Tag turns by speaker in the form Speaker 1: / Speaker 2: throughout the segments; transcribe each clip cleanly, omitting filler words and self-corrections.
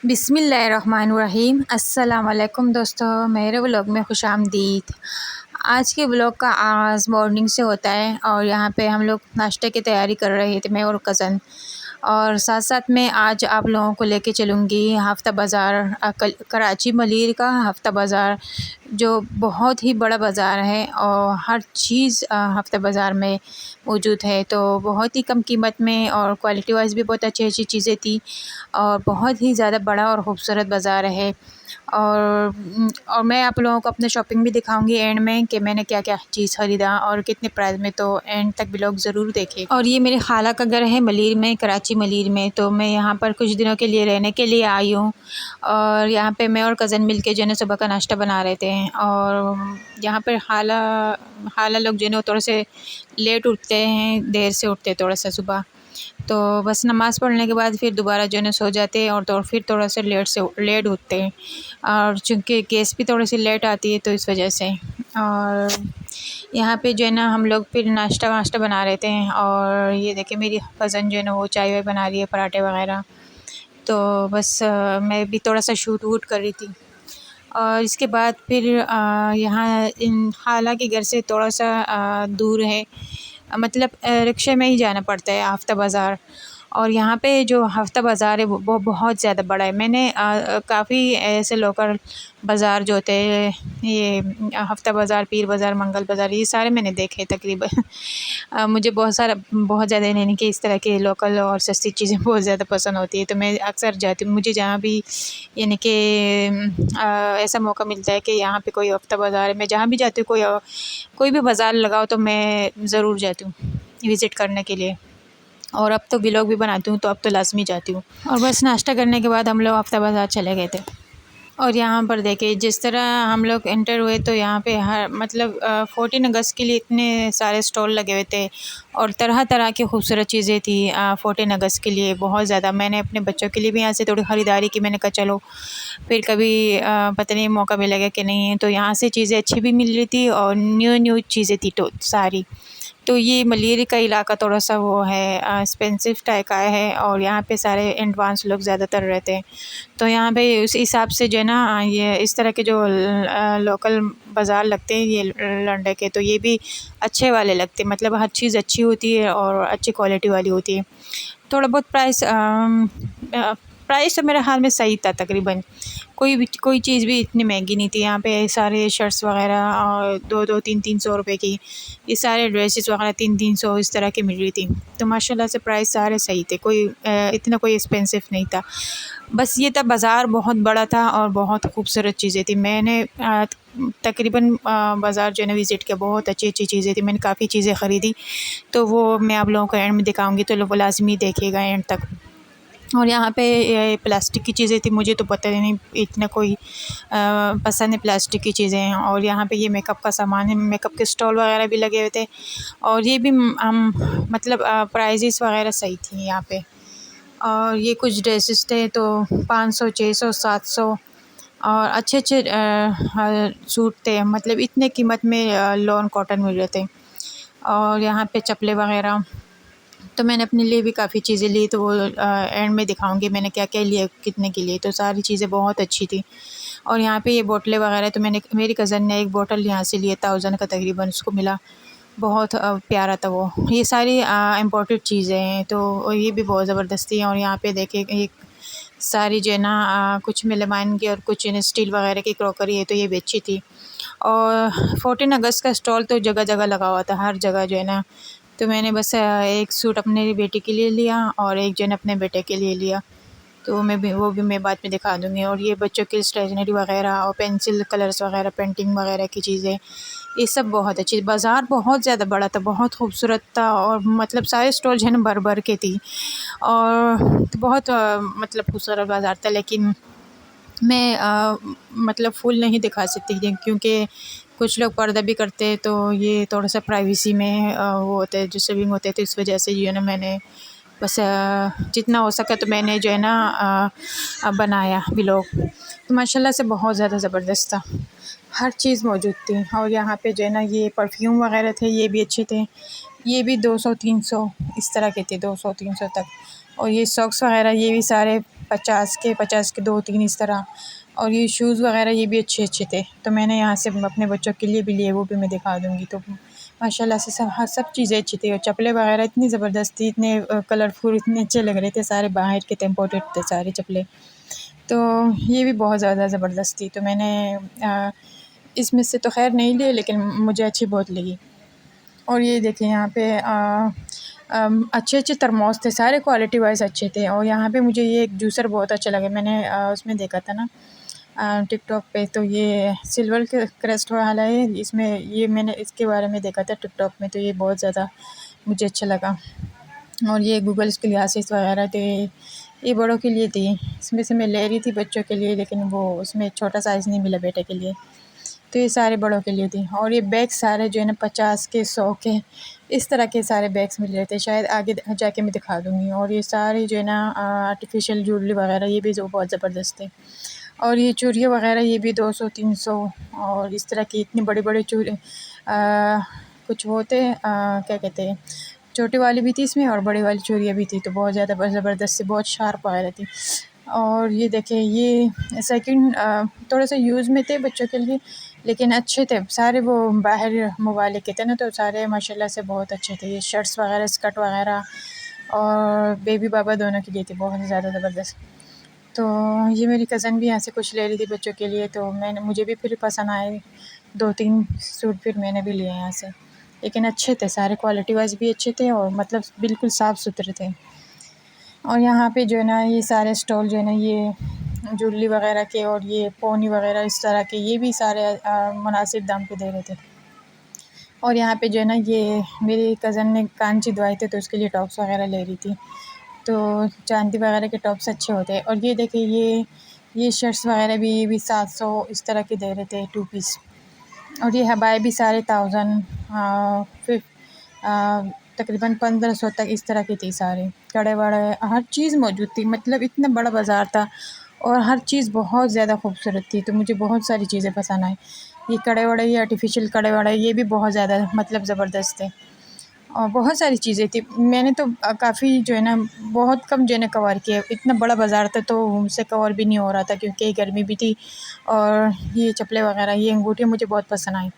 Speaker 1: बिस्मिल्लाहिर्रहमानिर्रहीम। अस्सलाम वालेकुम दोस्तों, मेरे व्लॉग में खुशामदीद। आज के व्लॉग का आगाज़ मॉर्निंग से होता है और यहाँ पे हम लोग नाश्ते की तैयारी कर रहे थे, मैं और कज़न। और साथ साथ में आज आप लोगों को लेके चलूँगी हफ्ता बाज़ार, कराची मलीर का हफ्ता बाज़ार, जो बहुत ही बड़ा बाज़ार है और हर चीज़ हफ्ता बाज़ार में मौजूद है। तो बहुत ही कम कीमत में और क्वालिटी वाइज भी बहुत अच्छी अच्छी चीज़ें थी और बहुत ही ज़्यादा बड़ा और ख़ूबसूरत बाज़ार है। और मैं आप लोगों को अपने शॉपिंग भी दिखाऊंगी एंड में कि मैंने क्या क्या चीज़ ख़रीदा और कितने प्राइस में, तो एंड तक व्लॉग ज़रूर देखें। और ये मेरे खाला का घर है मलीर में, कराची मलीर में। तो मैं यहाँ पर कुछ दिनों के लिए रहने के लिए आई हूँ और यहाँ पे मैं और कज़न मिल के जो है सुबह का नाश्ता बना रहे थे। और यहाँ पर खाला लोग जो है थोड़े से लेट उठते हैं, देर से उठते हैं थोड़ा सा सुबह। तो बस नमाज़ पढ़ने के बाद फिर दोबारा जो है सो जाते हैं और तो फिर थोड़ा सा लेट उठते हैं। और चूँकि गैस भी थोड़ी सी लेट आती है तो इस वजह से। और यहाँ पे जो है ना हम लोग फिर नाश्ता वाश्ता बना रहे थे और ये देखिए मेरी कज़न जो है ना वो चाय वाय बना रही है, पराठे वगैरह। तो बस मैं भी थोड़ा सा शूट वूट कर रही थी। और इसके बाद फिर यहाँ इन खाला के घर से थोड़ा सा दूर है, मतलब रिक्शे में ही जाना पड़ता है हफ्ता बाज़ार। और यहाँ पे जो हफ्ता बाज़ार है वो बहुत ज़्यादा बड़ा है। मैंने काफ़ी ऐसे लोकल बाज़ार जो होते हैं, ये हफ्ता बाज़ार, पीर बाज़ार, मंगल बाज़ार, ये सारे मैंने देखे तकरीबन। मुझे बहुत ज़्यादा यानी कि इस तरह के लोकल और सस्ती चीज़ें बहुत ज़्यादा पसंद होती है, तो मैं अक्सर जाती हूँ। मुझे जहाँ भी यानी कि ऐसा मौका मिलता है कि यहाँ पे कोई हफ्ता बाज़ार है, मैं जहाँ भी जाती हूँ, कोई भी बाज़ार लगाओ तो मैं ज़रूर जाती हूँ विज़िट करने के लिए। और अब तो व्लॉग भी बनाती हूँ तो अब तो लाज़मी जाती हूँ। और बस नाश्ता करने के बाद हम लोग हफ्ता बाज़ार चले गए थे। और यहाँ पर देखिए जिस तरह हम लोग एंटर हुए तो यहाँ पे हर मतलब 14 अगस्त के लिए इतने सारे स्टॉल लगे हुए थे और तरह तरह की खूबसूरत चीज़ें थी। 14 अगस्त के लिए बहुत ज़्यादा मैंने अपने बच्चों के लिए भी यहाँ से थोड़ी ख़रीदारी की। मैंने कहा चलो फिर कभी पता नहीं मौका मिलेगा कि नहीं। तो यहाँ से चीज़ें अच्छी भी मिल रही थी और न्यू चीज़ें थी तो सारी। तो ये मलीर का इलाका थोड़ा सा वो है एक्सपेंसिव टाइप का है और यहाँ पे सारे एडवांस लोग ज़्यादातर रहते हैं। तो यहाँ पे उस हिसाब से जो है ना ये इस तरह के जो लोकल बाज़ार लगते हैं ये लंडे के, तो ये भी अच्छे वाले लगते हैं, मतलब हर चीज़ अच्छी होती है और अच्छी क्वालिटी वाली होती है। थोड़ा बहुत प्राइस तो मेरे ख्याल में सही था तकरीबन। कोई चीज़ भी इतनी महंगी नहीं थी। यहाँ पे सारे शर्ट्स वगैरह और 200-300 रुपए की, ये सारे ड्रेसेस वगैरह 300 इस तरह की मिल रही थी। तो माशाल्लाह से प्राइस सारे सही थे, इतना कोई एक्सपेंसिव नहीं था। बस ये था बाज़ार बहुत बड़ा था और बहुत खूबसूरत चीज़ें थी। मैंने तकरीबन बाज़ार जो है ना विज़िट किया, बहुत अच्छी अच्छी चीज़ें थी। मैंने काफ़ी चीज़ें ख़रीदी, तो वो मैं आप लोगों को एंड में दिखाऊंगी, तो वो लाज़मी देखिएगा एंड तक। और यहाँ पे ये प्लास्टिक की चीज़ें थी, मुझे तो पता ही नहीं इतना कोई पसंद है प्लास्टिक की चीज़ें। और यहाँ पे ये मेकअप का सामान है, मेकअप के स्टॉल वगैरह भी लगे हुए थे और ये भी हम मतलब प्राइजेस वगैरह सही थी यहाँ पे। और ये कुछ ड्रेसेस थे तो 500, 600, 700 और अच्छे अच्छे सूट थे, मतलब इतने कीमत में लॉन कॉटन मिल रहे थे। और यहाँ पे चप्पलें वगैरह, तो मैंने अपने लिए भी काफ़ी चीज़ें ली, तो वो एंड में दिखाऊंगी मैंने क्या क्या लिया कितने के लिए। तो सारी चीज़ें बहुत अच्छी थी। और यहाँ पे ये बोतलें वगैरह, तो मेरी कज़न ने एक बोतल यहाँ से लिया 1000 का तकरीबन उसको मिला, बहुत प्यारा था वो। ये सारी इम्पोर्टेड चीज़ें हैं, तो ये भी बहुत ज़बरदस्ती है। और यहाँ पे देखिए एक सारी जो है ना कुछ मेलामाइन की और कुछ स्टील वगैरह की क्रॉकरी है, तो ये भी अच्छी थी। और 14 अगस्त का स्टॉल तो जगह जगह लगा हुआ था, हर जगह जो है ना। तो मैंने बस एक सूट अपने बेटी के लिए लिया और एक जो है अपने बेटे के लिए लिया, तो वो भी मैं बाद में दिखा दूँगी। और ये बच्चों की स्टेशनरी वगैरह और पेंसिल कलर्स वगैरह, पेंटिंग वगैरह की चीज़ें, ये सब बहुत अच्छी। बाज़ार बहुत ज़्यादा बड़ा था, बहुत खूबसूरत था और मतलब सारे स्टॉल जो है ना भर भर के थी। और तो बहुत मतलब खूबसूरत बाज़ार था। लेकिन मैं मतलब फुल नहीं दिखा सकती थी क्योंकि कुछ लोग पर्दा भी करते हैं, तो ये थोड़ा सा प्राइवेसी में वो होते हैं, डिस्टर्बिंग होते हैं। तो इस वजह से जो है ना मैंने बस जितना हो सका तो मैंने जो है ना बनाया व्लॉग। तो माशाल्लाह से बहुत ज़्यादा ज़बरदस्त था, हर चीज़ मौजूद थी। और यहाँ पे जो है ना ये परफ्यूम वगैरह थे, ये भी अच्छे थे। ये भी 200-300 इस तरह के थे, 200-300 तक। और ये सॉक्स वगैरह ये भी सारे 50 के 2-3 इस तरह। और ये शूज़ वगैरह ये भी अच्छे अच्छे थे, तो मैंने यहाँ से अपने बच्चों के लिए भी लिए, वो भी मैं दिखा दूँगी। तो माशाल्लाह से सब चीज़ें अच्छी थी, और चप्पलें वगैरह इतनी ज़बरदस्त थी, इतने कलरफुल, इतने अच्छे लग रहे थे, सारे बाहर के थे, इम्पोर्टेड थे सारे चप्पलें। तो ये भी बहुत ज़्यादा ज़बरदस्त थी, तो मैंने इसमें से तो ख़ैर नहीं लिए, लेकिन मुझे अच्छी बहुत लगी। और ये देखिए यहाँ पे अच्छे अच्छे थर्मोस थे, सारे क्वालिटी वाइज़ अच्छे थे। और यहाँ पे मुझे ये एक जूसर बहुत अच्छा लगा, मैंने उसमें देखा था ना टिकटॉक पे, तो ये सिल्वर के क्रेस्ट वाला है इसमें, ये मैंने इसके बारे में देखा था टिकटॉक में, तो ये बहुत ज़्यादा मुझे अच्छा लगा। और ये गूगल्स के ग्लासेस वगैरह थे, ये बड़ों के लिए थी, इसमें से मैं ले रही थी बच्चों के लिए, लेकिन वो उसमें छोटा साइज़ नहीं मिला बेटे के लिए, तो ये सारे बड़ों के लिए थी। और ये बैग सारे जो है ना 50 के 100 के इस तरह के सारे बैग्स मिल रहे थे, शायद आगे जाके मैं दिखा दूँगी। और ये सारे जो है ना आर्टिफिशियल ज्वेलरी वगैरह ये भी जो बहुत ज़बरदस्त थे। और ये चूड़ियाँ वगैरह ये भी 200-300 और इस तरह की इतनी बड़ी-बड़ी कुछ वो थे क्या कहते हैं, छोटी वाली भी थी इसमें और बड़ी वाली चूड़ियाँ भी थी, तो बहुत ज़्यादा ज़बरदस्त सी, बहुत शार्प वगैरह थी। और ये देखें, ये सेकंड थोड़े से यूज़ में थे बच्चों के लिए, लेकिन अच्छे थे सारे, वो बाहर ममालिक के थे ना, तो सारे माशाल्लाह से बहुत अच्छे थे। ये शर्ट्स वगैरह, स्कर्ट वगैरह और बेबी बाबा दोनों के लिए थे, बहुत ज़्यादा ज़बरदस्त। तो ये मेरी कज़न भी यहाँ से कुछ ले रही थी बच्चों के लिए, तो मुझे भी फिर पसंद आए 2-3 सूट, फिर मैंने भी लिए यहाँ से। लेकिन अच्छे थे सारे, क्वालिटी वाइज़ भी अच्छे थे और मतलब बिल्कुल साफ़ सुथरे थे। और यहाँ पे जो है ना ये सारे स्टॉल जो है ना, ये ज्वेलरी वगैरह के और ये पोनी वगैरह इस तरह के, ये भी सारे मुनासिब दाम पे दे रहे थे। और यहाँ पे जो है ना, ये मेरी कज़न ने कान चिदवाए थे, तो उसके लिए टॉप्स वगैरह ले रही थी, तो चांदी वगैरह के टॉप्स अच्छे होते हैं। और ये देखिए, ये शर्ट्स वगैरह भी, ये भी 700 इस तरह के दे रहे थे 2 पीस। और ये हबाए भी सारे 1000 फिर तकरीबन 1500 तक इस तरह की थी सारे। कड़े-वड़े हर चीज़ मौजूद थी, मतलब इतना बड़ा बाज़ार था और हर चीज़ बहुत ज़्यादा खूबसूरत थी, तो मुझे बहुत सारी चीज़ें पसंद आई। ये कड़े-वड़े, ये आर्टिफ़िशियल कड़े-वड़े, ये भी बहुत ज़्यादा मतलब ज़बरदस्त थे। और बहुत सारी चीज़ें थी, मैंने तो काफ़ी जो है ना बहुत कम जो है ना कवर किया, इतना बड़ा बाज़ार था तो मुझसे कवर भी नहीं हो रहा था, क्योंकि गर्मी भी थी। और ये चप्पलें वगैरह, ये अंगूठी मुझे बहुत पसंद आई।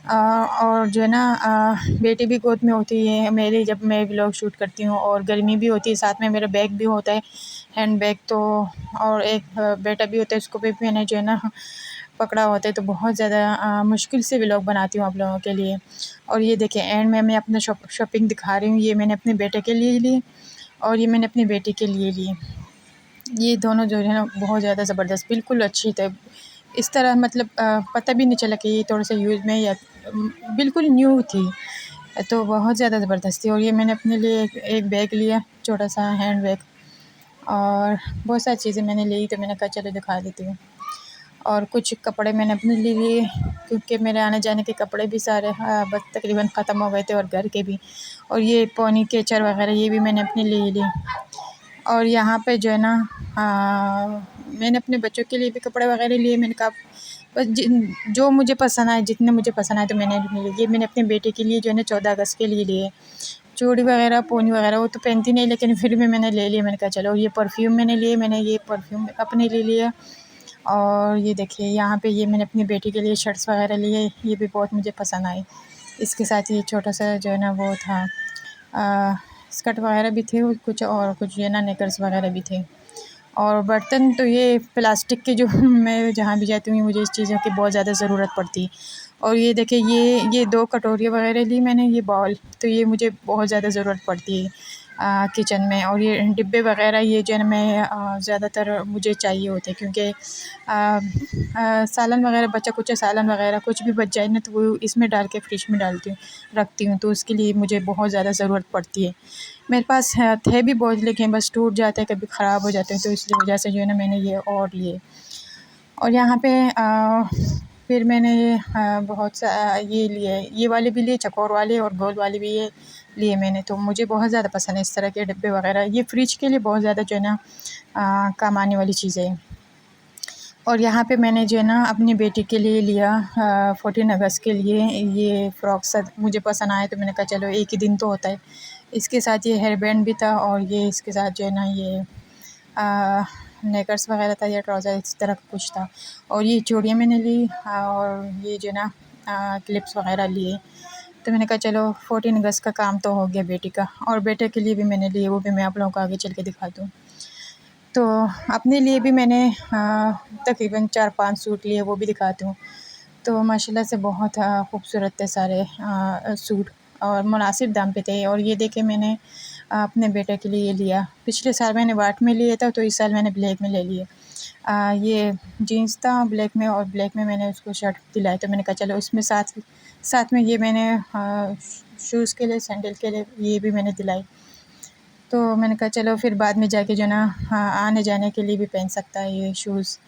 Speaker 1: और जो है ना बेटी भी गोद में होती है मेरी जब मैं व्लॉग शूट करती हूँ, और गर्मी भी होती है, साथ में मेरा बैग भी होता है, हैंड बैग, तो और एक बेटा भी होता है, उसको भी मैंने जो है ना पकड़ा होता है, तो बहुत ज़्यादा मुश्किल से व्लॉग बनाती हूँ आप लोगों के लिए। और ये देखें, एंड में मैं अपना शॉपिंग दिखा रही हूँ, ये मैंने अपने बेटे के लिए ली और ये मैंने अपनी बेटी के लिए ली। ये दोनों जो है ना बहुत ज़्यादा ज़बरदस्त, बिल्कुल अच्छी थे, इस तरह मतलब पता भी नहीं चला कि ये थोड़ा सा यूज़ में या बिल्कुल न्यू थी, तो बहुत ज़्यादा ज़बरदस्त थी। और ये मैंने अपने लिए एक बैग लिया, छोटा सा हैंड बैग, और बहुत सारी चीज़ें मैंने ली, तो मैंने कहा चलो दिखा देती हूँ। और कुछ कपड़े मैंने अपने लिए लिए, क्योंकि मेरे आने जाने के कपड़े भी सारे बस तकरीबन ख़त्म हो गए थे, और घर के भी। और ये पोनी केचर वगैरह ये भी मैंने अपने लिए लिए। और यहाँ पे जो है ना मैंने अपने बच्चों के लिए भी कपड़े वगैरह लिए, मैंने कहा बस जो मुझे पसंद आए, जितने मुझे पसंद आए, तो मैंने लिए। ये मैंने अपने बेटे के लिए जो है ना 14 अगस्त के लिए लिए, चूड़ी वगैरह, पोनी वगैरह, वो तो पहनती नहीं, लेकिन फिर भी मैंने ले लिया। मैंने कहा चलो, ये परफ्यूम मैंने लिए, मैंने ये परफ्यूम अपने लिए लिया। और ये देखिए, यहाँ पे ये मैंने अपनी बेटी के लिए शर्ट्स वगैरह लिए, ये भी बहुत मुझे पसंद आई। इसके साथ ये छोटा सा जो है ना वो था स्कर्ट वगैरह भी थे, कुछ और कुछ जो है ना नेकर्स वगैरह भी थे। और बर्तन तो ये प्लास्टिक के जो मैं जहाँ भी जाती हूँ मुझे इस चीज़ों की बहुत ज़्यादा ज़रूरत पड़ती। और ये देखिए, ये 2 कटोरियाँ वगैरह ली मैंने, ये बाउल, तो ये मुझे बहुत ज़्यादा ज़रूरत पड़ती है किचन में। और ये डिब्बे वगैरह, ये जो है ना मैं ज़्यादातर मुझे चाहिए होते हैं, क्योंकि सालन वगैरह, बचा कुचा सालन वगैरह कुछ भी बच जाए ना, तो वो इसमें डाल के फ्रिज में डालती हूँ, रखती हूँ, तो उसके लिए मुझे बहुत ज़्यादा ज़रूरत पड़ती है। मेरे पास थे भी बहुत, लेकिन बस टूट जाते हैं, कभी ख़राब हो जाते हैं, तो इसलिए वजह से जो है ना मैंने ये और लिए। और यहाँ पे फिर मैंने बहुत सा ये लिए, ये वाले भी लिए, चकोर वाले और गोल वाले भी ये लिए मैंने, तो मुझे बहुत ज़्यादा पसंद है इस तरह के डिब्बे वगैरह, ये फ्रिज के लिए बहुत ज़्यादा जो है ना काम आने वाली चीज़ें हैं। और यहाँ पे मैंने जो है ना अपनी बेटी के लिए लिया 14 अगस्त के लिए ये फ़्रॉक सेट, मुझे पसंद आया, तो मैंने कहा चलो एक ही दिन तो होता है। इसके साथ ये हेयर बैंड भी था, और ये इसके साथ जो है ना ये नेकर्स वगैरह था या ट्राउज़र इस तरह का कुछ था। और ये चूड़ियाँ मैंने ली और ये जो ना क्लिप्स वगैरह लिए। तो मैंने कहा चलो 14 अगस्त का काम तो हो गया बेटी का, और बेटे के लिए भी मैंने लिए, वो भी मैं आप लोगों को आगे चल के दिखा दूँ। तो अपने लिए भी मैंने तकरीबन 4-5 सूट लिए, वो भी दिखाती हूँ। तो माशाल्लाह से बहुत खूबसूरत थे सारे सूट, और मुनासिब दाम पे थे। और ये देखे मैंने अपने बेटे के लिए ये लिया। पिछले साल मैंने वाइट में लिया था, तो इस साल मैंने ब्लैक में ले लिए। ये जीन्स था ब्लैक में, और ब्लैक में मैंने उसको शर्ट दिलाई। तो मैंने कहा चलो उसमें साथ साथ में ये मैंने शूज़ के लिए, सैंडल के लिए ये भी मैंने दिलाई। तो मैंने कहा चलो फिर बाद में जाके जो ना आने जाने के लिए भी पहन सकता है ये शूज़।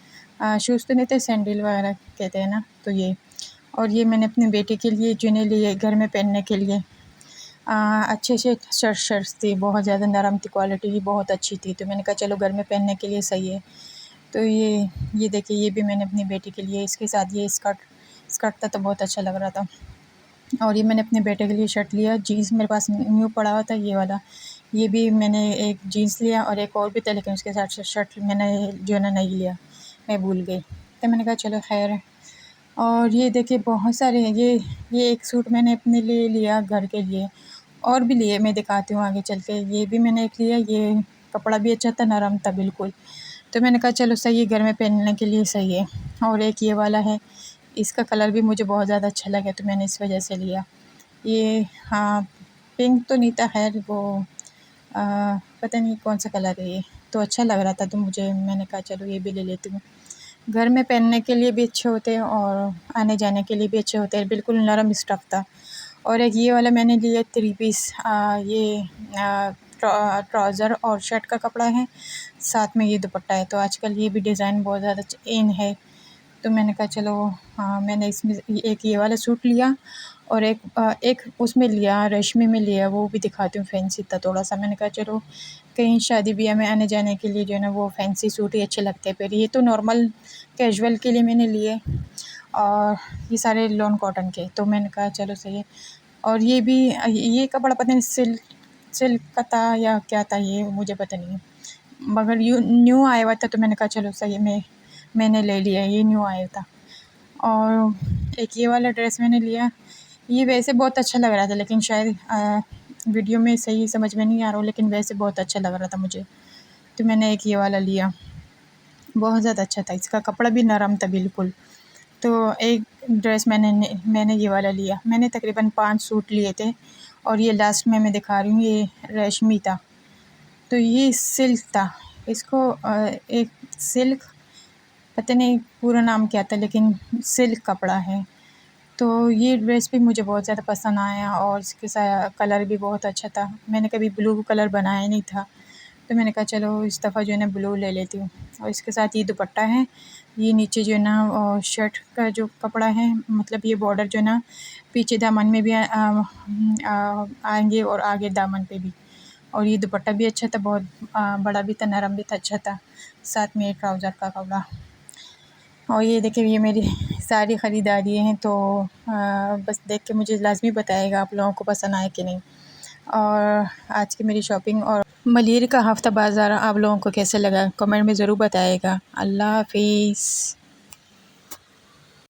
Speaker 1: शूज़ तो नहीं थे, सैंडल वगैरह कहते हैं ना, तो ये। और ये मैंने अपने बेटे के लिए चुने लिए घर में पहनने के लिए। अच्छे से शर्ट्स थी, बहुत ज़्यादा नरम थी, क्वालिटी भी बहुत अच्छी थी। तो मैंने कहा चलो घर में पहनने के लिए सही है। तो ये देखिए, ये भी मैंने अपनी बेटी के लिए, इसके साथ ये स्कर्ट था तो बहुत अच्छा लग रहा था। और ये मैंने अपने बेटे के लिए शर्ट लिया। जीन्स मेरे पास न्यू पड़ा हुआ था ये वाला, ये भी मैंने एक जीन्स लिया और एक और भी था, लेकिन उसके साथ शर्ट मैंने जो है ना नहीं लिया, मैं भूल गई। तो मैंने कहा चलो खैर है। और ये देखिए बहुत सारे हैं। ये एक सूट मैंने अपने लिए लिया घर के लिए, और भी लिए, मैं दिखाती हूँ आगे चल के। ये भी मैंने एक लिया, ये कपड़ा भी अच्छा था, नरम था बिल्कुल। तो मैंने कहा चलो सही है, घर में पहनने के लिए सही है। और एक ये वाला है, इसका कलर भी मुझे बहुत ज़्यादा अच्छा लगा, तो मैंने इस वजह से लिया। ये हाँ, पिंक तो नहीं था खैर, वो पता नहीं कौन सा कलर है ये, तो अच्छा लग रहा था, तो मैंने कहा चलो ये भी ले लेती हूँ। घर में पहनने के लिए भी अच्छे होते हैं और आने जाने के लिए भी अच्छे होते हैं, बिल्कुल नरम स्टफ़ था। और एक ये वाला मैंने लिया 3 पीस, ये ट्राउज़र और शर्ट का कपड़ा है, साथ में ये दुपट्टा है। तो आजकल ये भी डिज़ाइन बहुत ज़्यादा इन है, तो मैंने कहा चलो मैंने इसमें एक ये वाला सूट लिया, और एक उसमें लिया, रेशमी में लिया, वो भी दिखाती हूँ, फैंसी था थोड़ा-सा। मैंने कहा चलो कहीं शादी-ब्याह में आने जाने के लिए जो है ना वो फैंसी सूट ही अच्छे लगते हैं। फिर ये तो नॉर्मल कैजुअल के लिए मैंने लिए, और ये सारे लॉन कॉटन के, तो मैंने कहा चलो सही है। और ये भी ये कपड़ा पता नहीं सिल्क का था या क्या था, ये मुझे पता नहीं है, मगर न्यू आया हुआ था, तो मैंने कहा चलो सही है, मैंने ले लिया, ये न्यू आया था। और एक ये वाला ड्रेस मैंने लिया, ये वैसे बहुत अच्छा लग रहा था, लेकिन शायद वीडियो में सही समझ में नहीं आ रहा हो, लेकिन वैसे बहुत अच्छा लग रहा था मुझे, तो मैंने एक ये वाला लिया। बहुत ज़्यादा अच्छा था, इसका कपड़ा भी नरम था बिल्कुल। तो एक ड्रेस मैंने ये वाला लिया। मैंने तकरीबन 5 सूट लिए थे, और ये लास्ट में मैं दिखा रही हूँ, ये रेशमी था। तो ये सिल्क था, इसको एक सिल्क, पता नहीं पूरा नाम क्या था, लेकिन सिल्क कपड़ा है। तो ये ड्रेस भी मुझे बहुत ज़्यादा पसंद आया, और इसके कलर भी बहुत अच्छा था। मैंने कभी ब्लू कलर बनाया नहीं था, तो मैंने कहा चलो इस दफ़ा जो है ना ब्लू ले लेती हूँ। और इसके साथ ये दुपट्टा है, ये नीचे जो है ना शर्ट का जो कपड़ा है, मतलब ये बॉर्डर जो है ना पीछे दामन में भी आएंगे, और आगे दामन पे भी। और ये दुपट्टा भी अच्छा था, बहुत बड़ा भी था, नरम भी था, अच्छा था। साथ में ट्राउज़र का कपड़ा। और ये देखिए, ये मेरी सारी ख़रीदारी हैं, तो बस देख के मुझे लाज़मी बताइएगा आप लोगों को पसंद आए कि नहीं। और आज की मेरी शॉपिंग और मलिर का हफ्ता बाज़ार आप लोगों को कैसे लगा, कमेंट में ज़रूर बताइएगा। अल्लाह हाफ़िज़।